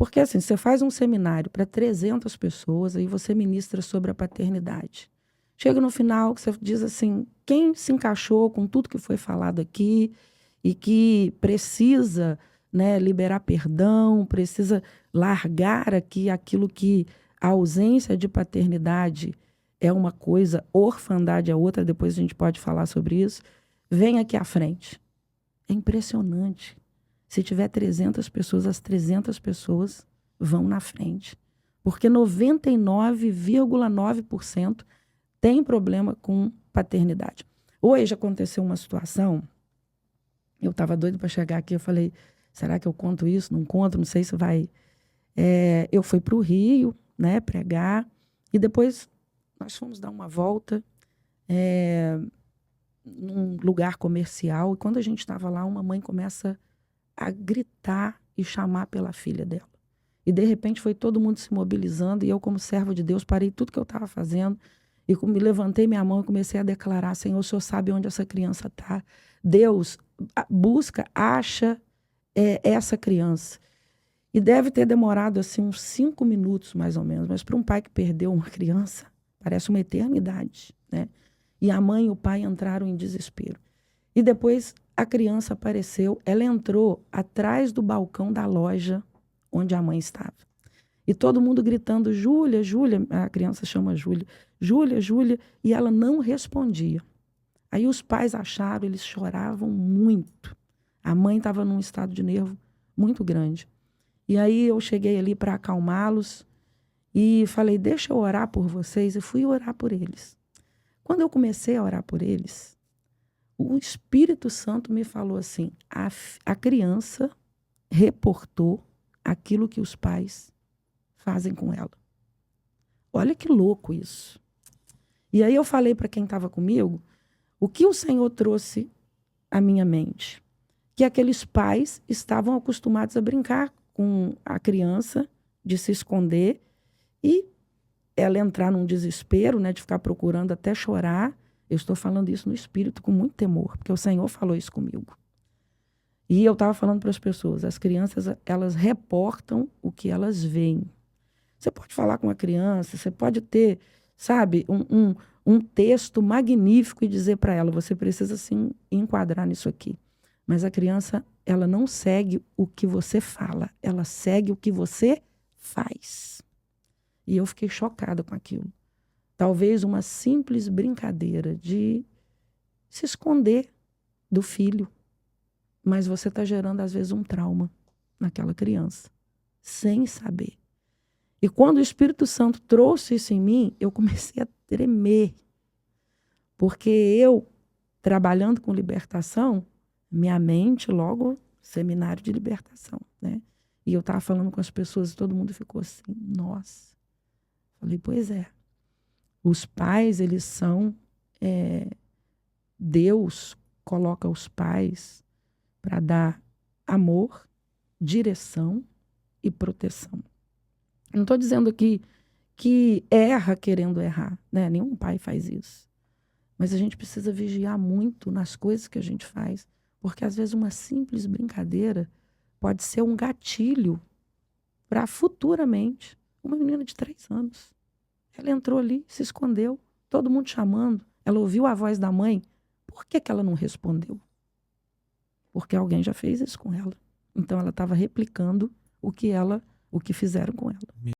Porque assim, você faz um seminário para 300 pessoas, aí você ministra sobre a paternidade. Chega no final, você diz assim, quem se encaixou com tudo que foi falado aqui e que precisa, né, liberar perdão, precisa largar aqui aquilo que a ausência de paternidade é uma coisa, orfandade é outra, depois a gente pode falar sobre isso, vem aqui à frente. É impressionante. Se tiver 300 pessoas, as 300 pessoas vão na frente. Porque 99,9% tem problema com paternidade. Hoje aconteceu uma situação, eu estava doido para chegar aqui, eu falei, será que eu conto isso? Não conto, não sei se vai... eu fui para o Rio, né, pregar, e depois nós fomos dar uma volta num lugar comercial, e quando a gente estava lá, uma mãe começa a gritar e chamar pela filha dela. E, de repente, foi todo mundo se mobilizando, e eu, como servo de Deus, parei tudo que eu estava fazendo, e me levantei minha mão e comecei a declarar, Senhor, o Senhor sabe onde essa criança está. Deus, busca, acha essa criança. E deve ter demorado assim, uns 5 minutos, mais ou menos, mas para um pai que perdeu uma criança, parece uma eternidade, né? E a mãe e o pai entraram em desespero. E depois a criança apareceu, ela entrou atrás do balcão da loja onde a mãe estava. E todo mundo gritando, Júlia, Júlia, a criança chama Júlia, Júlia, Júlia, e ela não respondia. Aí os pais acharam, eles choravam muito. A mãe estava num estado de nervo muito grande. E aí eu cheguei ali para acalmá-los e falei, deixa eu orar por vocês, e fui orar por eles. Quando eu comecei a orar por eles, o Espírito Santo me falou assim, a criança reportou aquilo que os pais fazem com ela. Olha que louco isso. E aí eu falei para quem estava comigo, o que o Senhor trouxe à minha mente? Que aqueles pais estavam acostumados a brincar com a criança, de se esconder, e ela entrar num desespero, né, de ficar procurando até chorar. Eu estou falando isso no espírito com muito temor, porque o Senhor falou isso comigo. E eu estava falando para as pessoas, as crianças, elas reportam o que elas veem. Você pode falar com a criança, você pode ter, sabe, um texto magnífico e dizer para ela, você precisa sim enquadrar nisso aqui. Mas a criança, ela não segue o que você fala, ela segue o que você faz. E eu fiquei chocada com aquilo. Talvez uma simples brincadeira de se esconder do filho. Mas você está gerando, às vezes, um trauma naquela criança, sem saber. E quando o Espírito Santo trouxe isso em mim, eu comecei a tremer. Porque eu, trabalhando com libertação, minha mente logo, seminário de libertação, né? E eu estava falando com as pessoas e todo mundo ficou assim, nossa. Falei, pois é. Os pais, eles são... Deus coloca os pais para dar amor, direção e proteção. Não estou dizendo aqui que erra querendo errar, né? Nenhum pai faz isso. Mas a gente precisa vigiar muito nas coisas que a gente faz, porque às vezes uma simples brincadeira pode ser um gatilho para futuramente uma menina de 3 anos. Ela entrou ali, se escondeu, todo mundo chamando, ela ouviu a voz da mãe. Por que ela não respondeu? Porque alguém já fez isso com ela. Então ela estava replicando o que fizeram com ela.